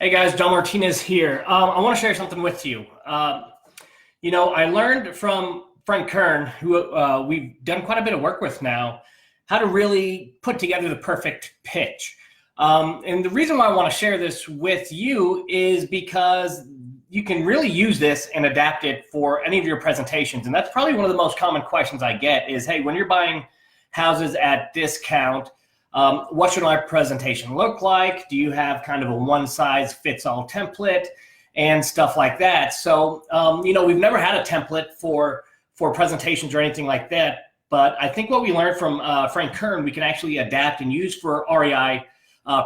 Hey guys, John Martinez here. I want to share something with you. I learned from Frank Kern, who we've done quite a bit of work with now, how to really put together the perfect pitch. And the reason why I want to share this with you is because you can really use this and adapt it for any of your presentations. And that's probably one of the most common questions I get is, hey, when you're buying houses at discount, what should my presentation look like? Do you have kind of a one-size-fits-all template and stuff like that? So, we've never had a template for presentations or anything like that. But I think what we learned from Frank Kern, we can actually adapt and use for REI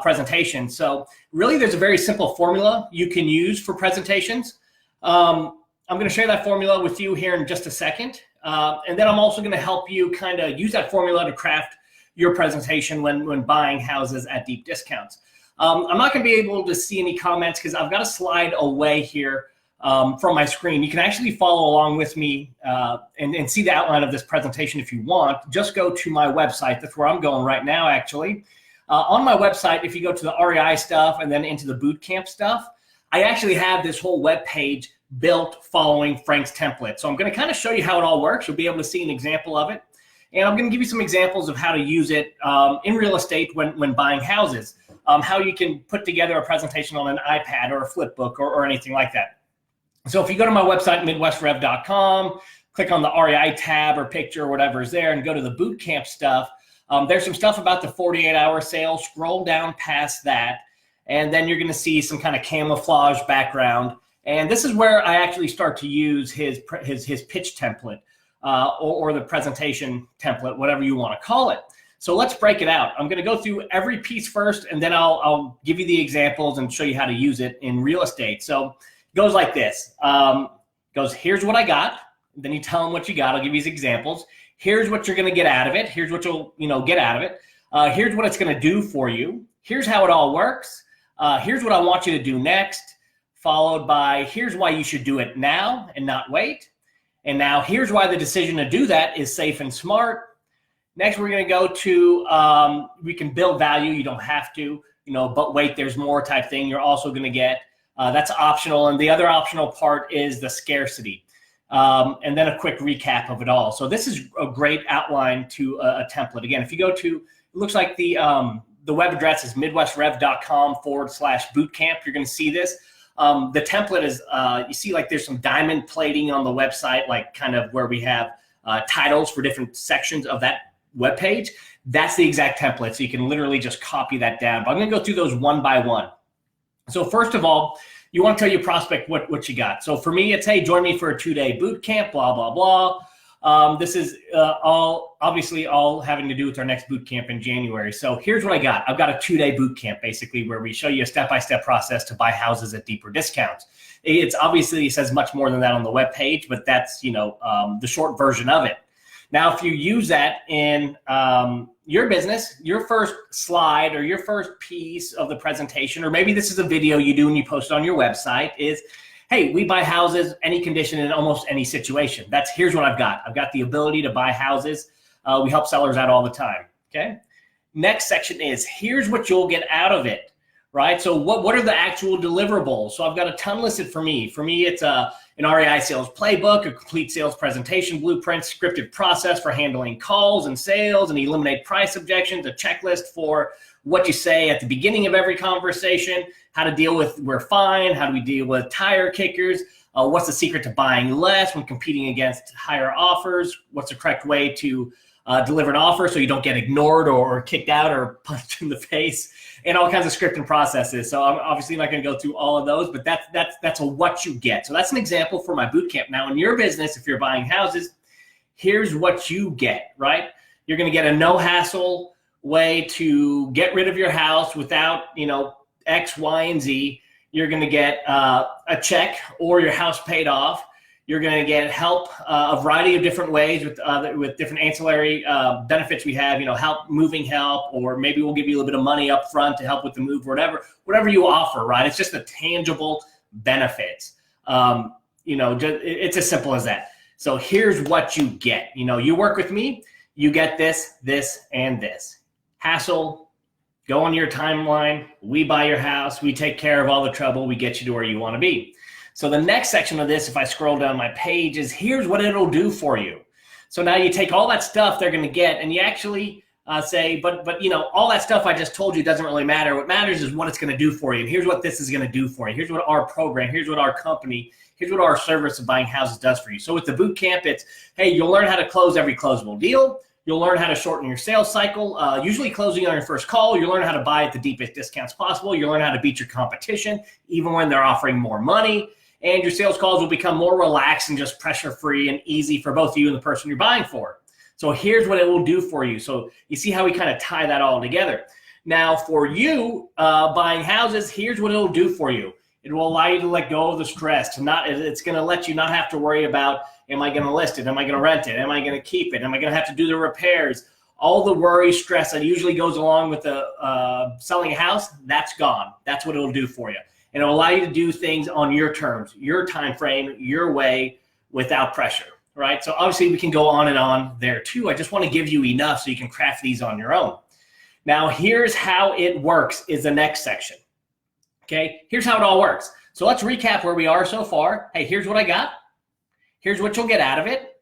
presentations. So really, there's a very simple formula you can use for presentations. I'm going to share that formula with you here in just a second. And then I'm also going to help you kind of use that formula to craft your presentation when buying houses at deep discounts. I'm not going to be able to see any comments because I've got a slide away here from my screen. You can actually follow along with me and see the outline of this presentation if you want. Just go to my website. That's where I'm going right now, actually. On my website, if you go to the REI stuff and then into the bootcamp stuff, I actually have this whole web page built following Frank's template. So I'm going to kind of show you how it all works. You'll be able to see an example of it. And I'm going to give you some examples of how to use it in real estate when buying houses, how you can put together a presentation on an iPad or a flipbook or anything like that. So if you go to my website, midwestrev.com, click on the REI tab or picture or whatever is there and go to the bootcamp stuff, there's some stuff about the 48-hour sale. Scroll down past that, and then you're going to see some kind of camouflage background. And this is where I actually start to use his pitch template. Or the presentation template, whatever you want to call it. So let's break it out. I'm going to go through every piece first, and then I'll give you the examples and show you how to use it in real estate. So it goes like this. Goes, here's what I got. Then you tell them what you got. I'll give you these examples. Here's what you're going to get out of it. Here's what you'll get out of it. Here's what it's going to do for you. Here's how it all works. Here's what I want you to do next, followed by here's why you should do it now and not wait. And now here's why the decision to do that is safe and smart. Next, we're going to go to, we can build value. You don't have to, but wait, there's more type thing you're also going to get. That's optional. And the other optional part is the scarcity. And then a quick recap of it all. So this is a great outline to a template. Again, if you go to, it looks like the web address is midwestrev.com/bootcamp. You're going to see this. The template is, you see like there's some diamond plating on the website, like kind of where we have titles for different sections of that web page. That's the exact template. So you can literally just copy that down. But I'm going to go through those one by one. So first of all, you want to tell your prospect what you got. So for me, it's, hey, join me for a 2-day boot camp, blah, blah, blah. This is obviously all having to do with our next boot camp in January. So here's what I got. I've got a 2-day boot camp, basically, where we show you a step-by-step process to buy houses at deeper discounts. It's obviously, it says much more than that on the web page, but that's, the short version of it. Now, if you use that in your business, your first slide or your first piece of the presentation, or maybe this is a video you do and you post it on your website, is, hey, we buy houses, any condition in almost any situation. Here's what I've got. I've got the ability to buy houses. We help sellers out all the time, okay? Next section is, here's what you'll get out of it, right? So what are the actual deliverables? So I've got a ton listed for me. For me, it's an REI sales playbook, a complete sales presentation blueprint, scripted process for handling calls and sales and eliminate price objections, a checklist for what you say at the beginning of every conversation, how to deal with we're fine, how do we deal with tire kickers, what's the secret to buying less when competing against higher offers, what's the correct way to deliver an offer so you don't get ignored or kicked out or punched in the face, and all kinds of script and processes. So I'm obviously not going to go through all of those, but that's a what you get. So that's an example for my bootcamp. Now in your business, if you're buying houses, here's what you get, right? You're going to get a no hassle way to get rid of your house without, X, Y, and Z. You're going to get a check or your house paid off. You're going to get help a variety of different ways with different ancillary benefits we have, help, moving help, or maybe we'll give you a little bit of money up front to help with the move, or whatever you offer, right? It's just the tangible benefits. It's as simple as that. So here's what you get. You work with me, you get this, and this. Hassle, go on your timeline. We buy your house. We take care of all the trouble. We get you to where you want to be. So the next section of this, if I scroll down my page, is here's what it'll do for you. So now you take all that stuff they're going to get, and you actually say, but you know, all that stuff I just told you doesn't really matter. What matters is what it's going to do for you. And here's what this is going to do for you. Here's what our program, here's what our company, here's what our service of buying houses does for you. So with the boot camp, it's, hey, you'll learn how to close every closable deal. You'll learn how to shorten your sales cycle, usually closing on your first call. You'll learn how to buy at the deepest discounts possible. You'll learn how to beat your competition, even when they're offering more money. And your sales calls will become more relaxed and just pressure-free and easy for both you and the person you're buying for. So here's what it will do for you. So you see how we kind of tie that all together. Now for you buying houses, here's what it'll do for you. It will allow you to let go of the stress. It's going to let you not have to worry about, am I going to list it? Am I going to rent it? Am I going to keep it? Am I going to have to do the repairs? All the worry, stress that usually goes along with selling a house, that's gone. That's what it'll do for you. And it'll allow you to do things on your terms, your time frame, your way, without pressure, right? So obviously we can go on and on there too. I just want to give you enough so you can craft these on your own. Now here's how it works is the next section. Okay, here's how it all works. So let's recap where we are so far. Hey, here's what I got. Here's what you'll get out of it.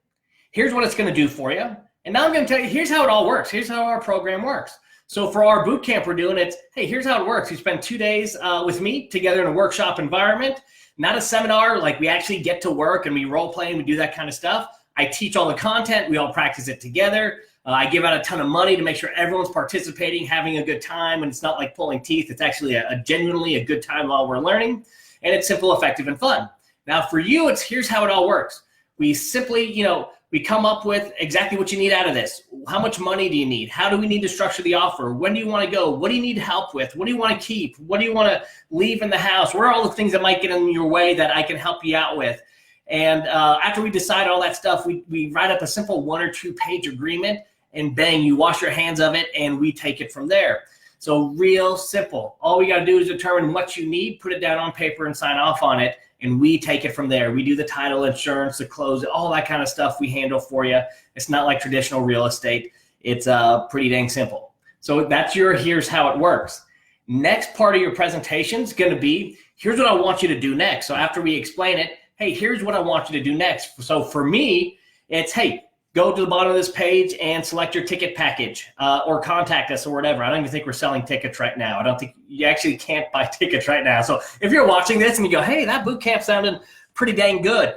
Here's what it's going to do for you. And now I'm going to tell you, here's how it all works. Here's how our program works. So for our boot camp we're doing, it's, hey, here's how it works. You spend 2 days with me together in a workshop environment, not a seminar. Like we actually get to work and we role play and we do that kind of stuff. I teach all the content. We all practice it together. I give out a ton of money to make sure everyone's participating, having a good time, and it's not like pulling teeth. It's actually genuinely a good time while we're learning, and it's simple, effective, and fun. Now for you, it's here's how it all works. We simply, we come up with exactly what you need out of this. How much money do you need? How do we need to structure the offer? When do you want to go? What do you need help with? What do you want to keep? What do you want to leave in the house? What are all the things that might get in your way that I can help you out with? And after we decide all that stuff, we write up a simple 1 or 2 page agreement, and bang, you wash your hands of it, and we take it from there. So real simple. All we got to do is determine what you need, put it down on paper, and sign off on it, and we take it from there. We do the title, insurance, the close, all that kind of stuff we handle for you. It's not like traditional real estate. It's pretty dang simple. So that's your here's how it works. Next part of your presentation is going to be, here's what I want you to do next. So after we explain it, hey, here's what I want you to do next. So for me, it's, hey, go to the bottom of this page and select your ticket package or contact us or whatever. I don't even think we're selling tickets right now. I don't think you actually can't buy tickets right now. So if you're watching this and you go, hey, that boot camp sounded pretty dang good,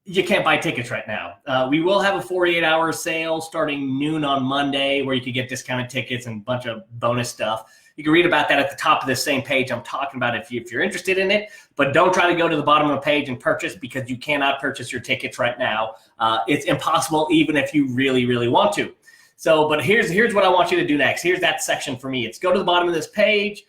you can't buy tickets right now. We will have a 48-hour sale starting noon on Monday where you can get discounted tickets and a bunch of bonus stuff. You can read about that at the top of this same page I'm talking about if you're interested in it, but don't try to go to the bottom of the page and purchase because you cannot purchase your tickets right now. It's impossible even if you really, really want to. So, but here's what I want you to do next. Here's that section for me. It's go to the bottom of this page,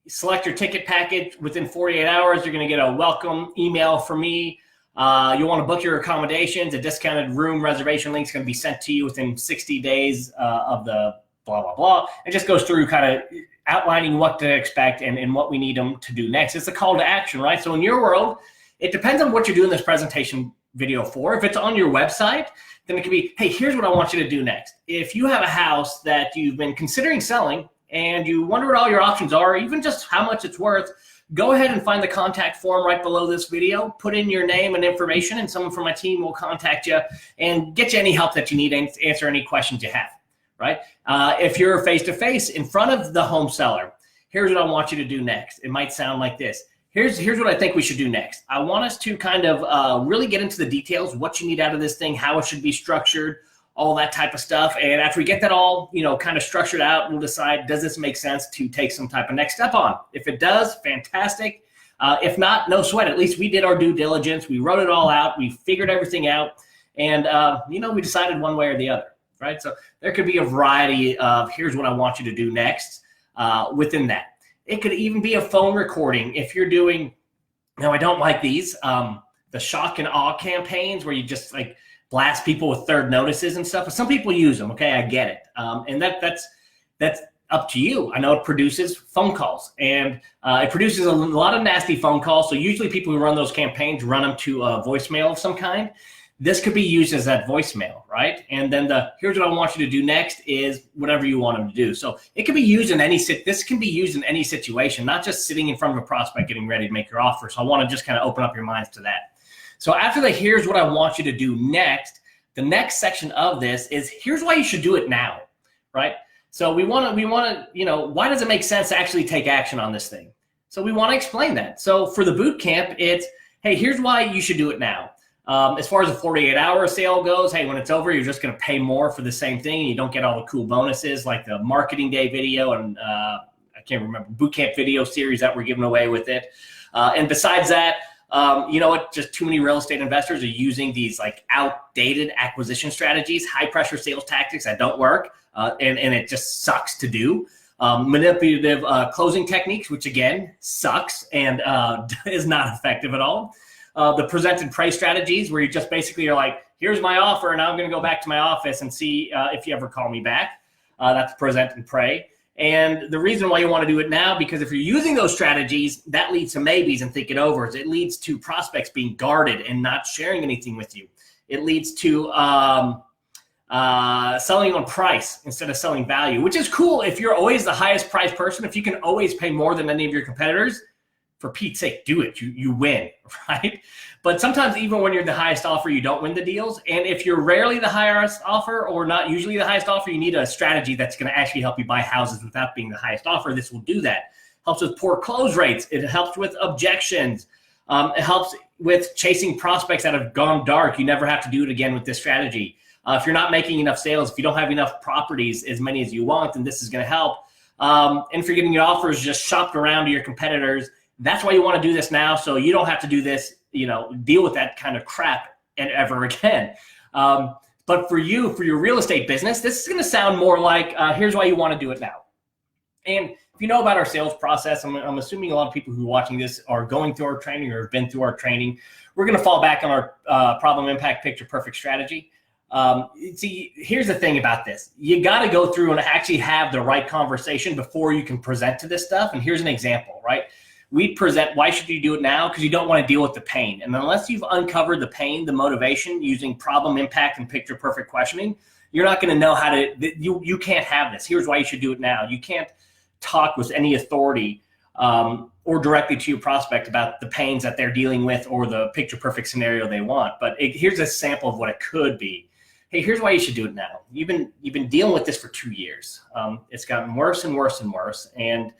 select your ticket package. Within 48 hours, you're going to get a welcome email from me. You'll want to book your accommodations. A discounted room reservation link is going to be sent to you within 60 days of the blah, blah, blah. It just goes through kind of outlining what to expect and what we need them to do next. It's a call to action, right? So in your world, it depends on what you're doing this presentation video for. If it's on your website, then it could be, hey, here's what I want you to do next. If you have a house that you've been considering selling and you wonder what all your options are, even just how much it's worth, go ahead and find the contact form right below this video, put in your name and information, and someone from my team will contact you and get you any help that you need and answer any questions you have. Right? If you're face-to-face in front of the home seller, here's what I want you to do next. It might sound like this. Here's what I think we should do next. I want us to kind of really get into the details, what you need out of this thing, how it should be structured, all that type of stuff. And after we get that all, kind of structured out, we'll decide, does this make sense to take some type of next step on? If it does, fantastic. If not, no sweat. At least we did our due diligence. We wrote it all out. We figured everything out. And, we decided one way or the other. Right? So there could be a variety of here's what I want you to do next within that. It could even be a phone recording if you're doing, I don't like these, the shock and awe campaigns where you just like blast people with third notices and stuff. But some people use them. Okay, I get it. And that's up to you. I know it produces phone calls and it produces a lot of nasty phone calls. So usually people who run those campaigns run them to a voicemail of some kind. This could be used as that voicemail, right? And then here's what I want you to do next is whatever you want them to do. So it can be used in this can be used in any situation, not just sitting in front of a prospect getting ready to make your offer. So I want to just kind of open up your minds to that. So after here's what I want you to do next, the next section of this is here's why you should do it now, right? So we want to, why does it make sense to actually take action on this thing? So we want to explain that. So for the boot camp, it's, hey, here's why you should do it now. As far as a 48-hour sale goes, hey, when it's over, you're just going to pay more for the same thing, and you don't get all the cool bonuses like the marketing day video and I can't remember, boot camp video series that we're giving away with it. And besides that, you know what? Just too many real estate investors are using these like outdated acquisition strategies, high pressure sales tactics that don't work, and it just sucks to do. Manipulative closing techniques, which again sucks and is not effective at all. The present and pray strategies, where you just basically are like, here's my offer, and I'm going to go back to my office and see if you ever call me back. That's present and pray. And the reason why you want to do it now, because if you're using those strategies, that leads to maybes and think it overs. It leads to prospects being guarded and not sharing anything with you. It leads to selling on price instead of selling value, which is cool if you're always the highest priced person. If you can always pay more than any of your competitors, for Pete's sake, do it. You win, right? But sometimes even when you're the highest offer, you don't win the deals. And if you're rarely the highest offer or not usually the highest offer, you need a strategy that's going to actually help you buy houses without being the highest offer. This will do that. Helps with poor close rates. It helps with objections. It helps with chasing prospects that have gone dark. You never have to do it again with this strategy. If you're not making enough sales, if you don't have enough properties, as many as you want, then this is going to help. And if you're getting your offers just shopped around to your competitors, that's why you want to do this now, so you don't have to do this, deal with that kind of crap ever again. But for you, for your real estate business, this is going to sound more like, here's why you want to do it now. And if you know about our sales process, I'm assuming a lot of people who are watching this are going through our training or have been through our training. We're going to fall back on our problem, impact, picture, perfect strategy. See, here's the thing about this. You got to go through and actually have the right conversation before you can present to this stuff. And here's an example, right? We present, why should you do it now? Because you don't want to deal with the pain. And unless you've uncovered the pain, the motivation using problem, impact, and picture perfect questioning, you're not going to know how to, you can't have this. Here's why you should do it now. You can't talk with any authority or directly to your prospect about the pains that they're dealing with or the picture perfect scenario they want. But here's a sample of what it could be. Hey, here's why you should do it now. You've been dealing with this for 2 years. It's gotten worse and worse and worse. And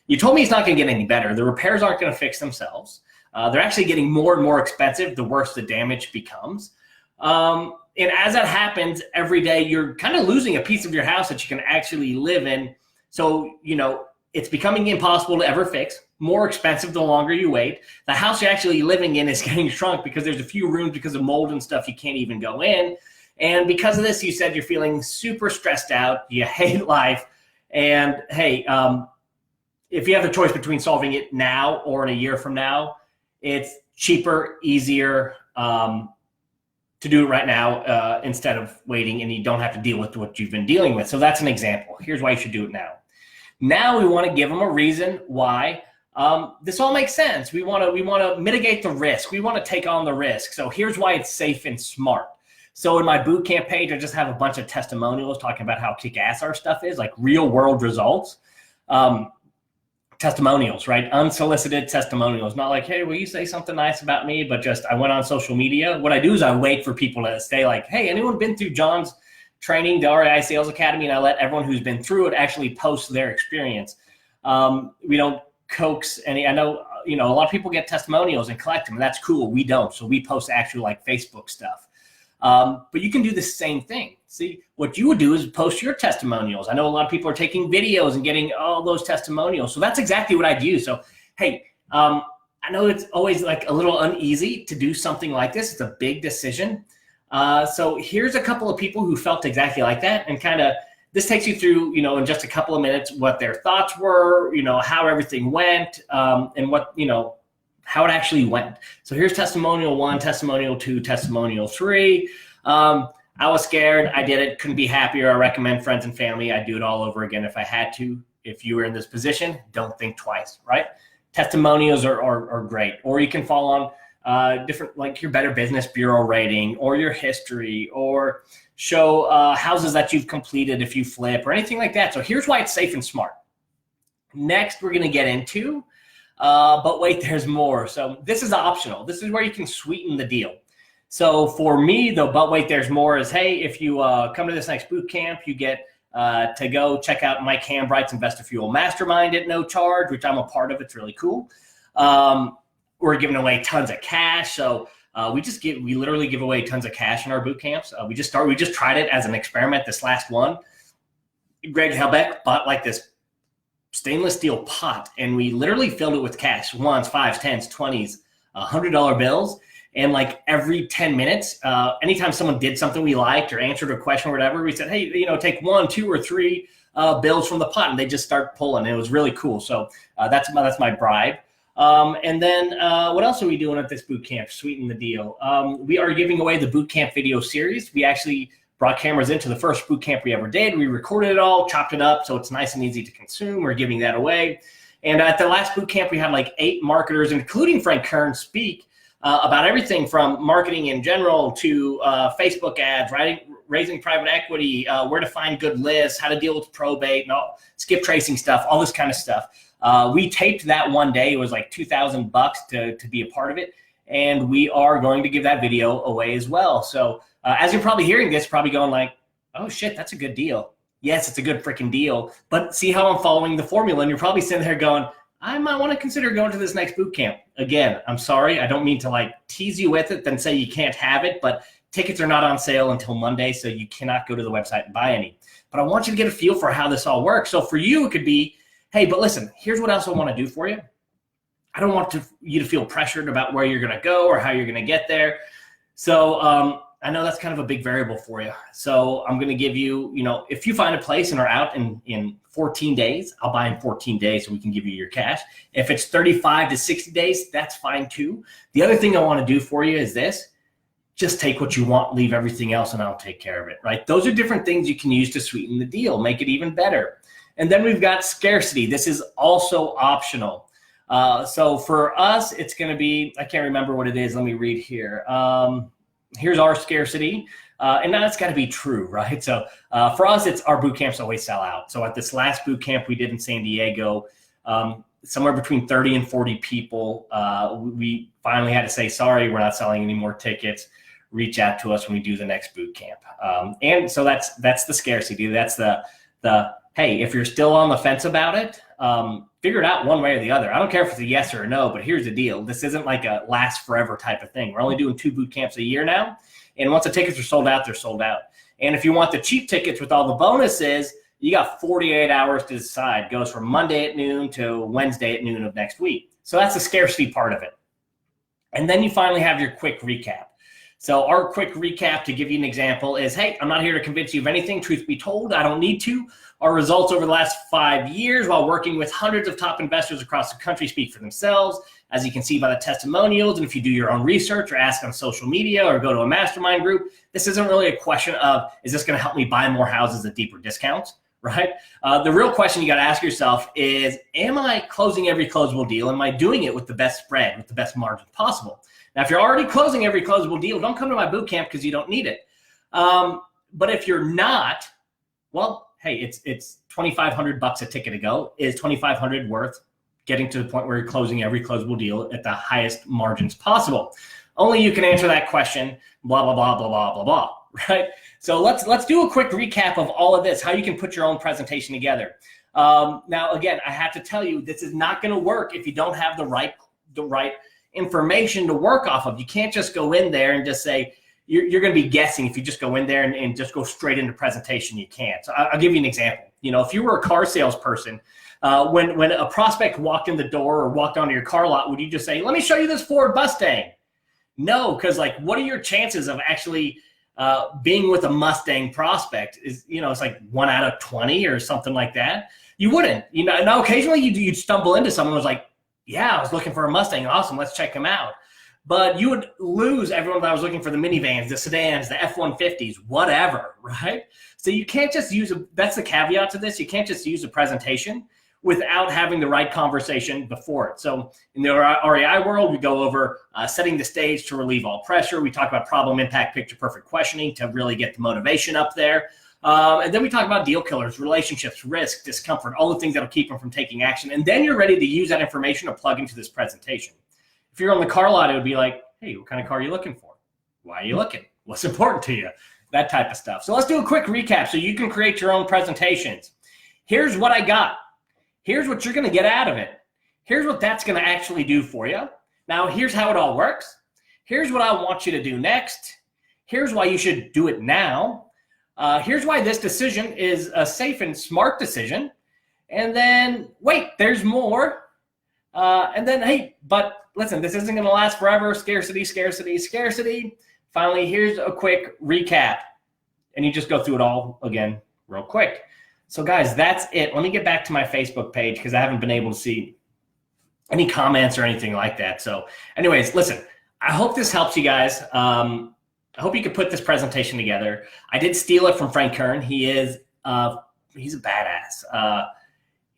you told me it's not going to get any better. The repairs aren't going to fix themselves. They're actually getting more and more expensive the worse the damage becomes. And as that happens every day, you're kind of losing a piece of your house that you can actually live in. So, it's becoming impossible to ever fix, more expensive the longer you wait. The house you're actually living in is getting shrunk because there's a few rooms because of mold and stuff you can't even go in. And because of this, you said you're feeling super stressed out. You hate life. And hey, if you have the choice between solving it now or in a year from now, it's cheaper, easier to do it right now instead of waiting, and you don't have to deal with what you've been dealing with. So that's an example. Here's why you should do it now. Now we want to give them a reason why this all makes sense. We want to mitigate the risk. We want to take on the risk. So here's why it's safe and smart. So in my bootcamp page, I just have a bunch of testimonials talking about how kick-ass our stuff is, like real world results. Testimonials, right? Unsolicited testimonials. Not like, hey, will you say something nice about me? But just, I went on social media. What I do is I wait for people to say like, hey, anyone been through John's training, the REI Sales Academy? And I let everyone who's been through it actually post their experience. We don't coax any, I know, a lot of people get testimonials and collect them, and that's cool. We don't. So we post actual like Facebook stuff. But you can do the same thing. See, what you would do is post your testimonials. I know a lot of people are taking videos and getting all those testimonials. So that's exactly what I do. So, hey, I know it's always like a little uneasy to do something like this. It's a big decision. So here's a couple of people who felt exactly like that, and kind of this takes you through, in just a couple of minutes, what their thoughts were, how everything went, and what, how it actually went. So here's testimonial 1, testimonial 2, testimonial 3. I was scared. I did it. Couldn't be happier. I recommend friends and family. I'd do it all over again if I had to. If you were in this position, don't think twice, right? Testimonials are great. Or you can fall different, like your Better Business Bureau rating or your history, or show houses that you've completed if you flip or anything like that. So here's why it's safe and smart. Next, we're going to get into, but wait, there's more. So this is optional. This is where you can sweeten the deal. So for me, the but wait, there's more is, hey, if you come to this next boot camp, you get to go check out Mike Hambright's Investor Fuel Mastermind at no charge, which I'm a part of. It's really cool. We're giving away tons of cash. So we literally give away tons of cash in our boot camps. We just tried it as an experiment. This last one, Greg Helbeck bought like this stainless steel pot, and we literally filled it with cash, ones, fives, tens, 20s, $100 bills. And like every 10 minutes, anytime someone did something we liked or answered a question or whatever, we said, hey, take 1, 2, or 3 bills from the pot, and they just start pulling. It was really cool. So that's my bribe. And then what else are we doing at this boot camp? Sweeten the deal. We are giving away the boot camp video series. We actually brought cameras into the first boot camp we ever did. We recorded it all, chopped it up, so it's nice and easy to consume. We're giving that away. And at the last boot camp, we had like 8 marketers, including Frank Kern, speak about everything from marketing in general to Facebook ads, raising private equity, where to find good lists, how to deal with probate, and all, skip tracing stuff, all this kind of stuff. We taped that one day. It was like $2,000 to be a part of it. And we are going to give that video away as well. So as you're probably hearing this, probably going like, oh shit, that's a good deal. Yes, it's a good freaking deal. But see how I'm following the formula, and you're probably sitting there going, I might want to consider going to this next boot camp. Again, I'm sorry. I don't mean to like tease you with it, then say you can't have it, but tickets are not on sale until Monday, so you cannot go to the website and buy any. But I want you to get a feel for how this all works. So for you, it could be, hey, but listen, here's what else I want to do for you. I don't want you to feel pressured about where you're going to go or how you're going to get there. So I know that's kind of a big variable for you. So I'm going to give you, if you find a place and are out in 14 days, I'll buy in 14 days so we can give you your cash. If it's 35 to 60 days, that's fine too. The other thing I want to do for you is this. Just take what you want, leave everything else, and I'll take care of it, right? Those are different things you can use to sweeten the deal, make it even better. And then we've got scarcity. This is also optional. So for us, it's going to be, I can't remember what it is. Let me read here. Here's our scarcity. And now it's got to be true, right? So for us, it's our boot camps always sell out. So at this last boot camp we did in San Diego, somewhere between 30 and 40 people, we finally had to say, sorry, we're not selling any more tickets. Reach out to us when we do the next boot camp. And so that's the scarcity. That's the hey, if you're still on the fence about it, figure it out one way or the other. I don't care if it's a yes or a no, but here's the deal. This isn't like a last forever type of thing. We're only doing 2 boot camps a year now. And once the tickets are sold out, they're sold out. And if you want the cheap tickets with all the bonuses, you got 48 hours to decide. It goes from Monday at noon to Wednesday at noon of next week. So that's the scarcity part of it. And then you finally have your quick recap. So our quick recap, to give you an example, is, hey, I'm not here to convince you of anything. Truth be told, I don't need to. Our results over the last 5 years while working with hundreds of top investors across the country speak for themselves, as you can see by the testimonials. And if you do your own research or ask on social media or go to a mastermind group, this isn't really a question of, is this going to help me buy more houses at deeper discounts, right? The real question you got to ask yourself is, am I closing every closable deal? Am I doing it with the best spread, with the best margin possible? Now, if you're already closing every closable deal, don't come to my boot camp because you don't need it. But if you're not, well, hey, it's $2,500 a ticket to go. Is $2,500 worth getting to the point where you're closing every closable deal at the highest margins possible? Only you can answer that question, blah, blah, blah, blah, blah, blah, blah, right? So let's do a quick recap of all of this, how you can put your own presentation together. Now, again, I have to tell you, this is not going to work if you don't have the right information to work off of. You can't just go in there and just say, you're going to be guessing if you just go in there and just go straight into presentation. You can't. So I'll give you an example. If you were a car salesperson, when a prospect walked in the door or walked onto your car lot, would you just say, let me show you this Ford Mustang? No, because like, what are your chances of actually being with a Mustang prospect? Is it's like 1 out of 20 or something like that. You wouldn't. Now occasionally you'd stumble into someone who's like, yeah, I was looking for a Mustang. Awesome, let's check them out. But you would lose everyone that was looking for the minivans, the sedans, the F-150s, whatever, right? So you can't just use that's the caveat to this. You can't just use a presentation without having the right conversation before it. So in the REI world, we go over setting the stage to relieve all pressure. We talk about problem, impact, picture, perfect questioning to really get the motivation up there. And then we talk about deal killers, relationships, risk, discomfort, all the things that'll keep them from taking action. And then you're ready to use that information to plug into this presentation. If you're on the car lot, it would be like, hey, what kind of car are you looking for? Why are you looking? What's important to you? That type of stuff. So let's do a quick recap so you can create your own presentations. Here's what I got. Here's what you're going to get out of it. Here's what that's going to actually do for you. Now, here's how it all works. Here's what I want you to do next. Here's why you should do it now. Here's why this decision is a safe and smart decision. And then, wait, there's more. And then, hey, but listen, this isn't going to last forever. Scarcity, scarcity, scarcity. Finally, here's a quick recap. And you just go through it all again real quick. So guys, that's it. Let me get back to my Facebook page because I haven't been able to see any comments or anything like that. So anyways, listen, I hope this helps you guys. I hope you could put this presentation together. I did steal it from Frank Kern. He's a badass.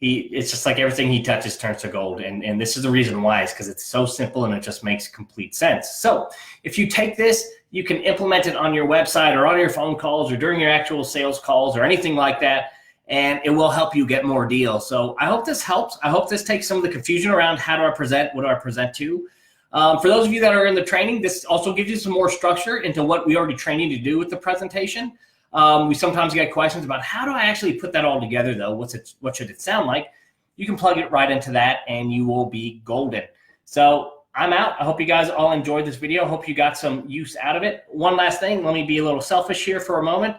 It's just like everything he touches turns to gold. And this is the reason why, is because it's so simple and it just makes complete sense. So if you take this, you can implement it on your website or on your phone calls or during your actual sales calls or anything like that. And it will help you get more deals. So I hope this helps. I hope this takes some of the confusion around how do I present, what do I present to. For those of you that are in the training, this also gives you some more structure into what we already trained you to do with the presentation. We sometimes get questions about how do I actually put that all together though? What should it sound like? You can plug it right into that and you will be golden. So I'm out. I hope you guys all enjoyed this video. I hope you got some use out of it. One last thing, let me be a little selfish here for a moment.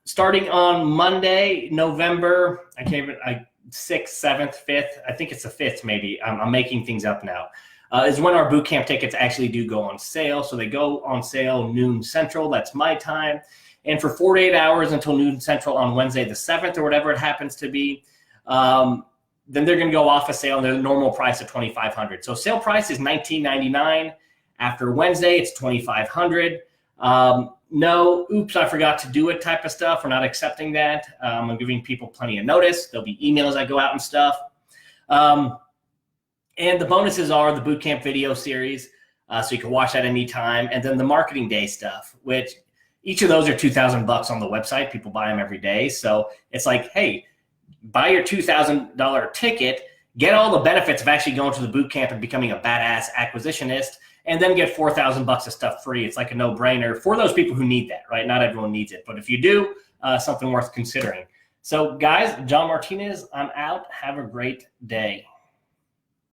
Starting on Monday, November, 6th, 7th, 5th, I think it's the 5th maybe, I'm making things up now, is when our bootcamp tickets actually do go on sale. So they go on sale noon Central, that's my time. And for 48 hours until noon Central on Wednesday the 7th or whatever it happens to be, then they're going to go off a sale and their normal price of $2,500. So sale price is $19.99. After Wednesday, it's $2,500. No, oops, I forgot to do it type of stuff. We're not accepting that. I'm giving people plenty of notice. There'll be emails that go out and stuff. And the bonuses are the bootcamp video series. So you can watch that anytime. And then the marketing day stuff, which each of those are $2,000 on the website. People buy them every day. So it's like, hey, buy your $2,000 ticket, get all the benefits of actually going to the bootcamp and becoming a badass acquisitionist, and then get $4,000 of stuff free. It's like a no-brainer for those people who need that, right? Not everyone needs it, but if you do, something worth considering. So guys, John Martinez, I'm out. Have a great day.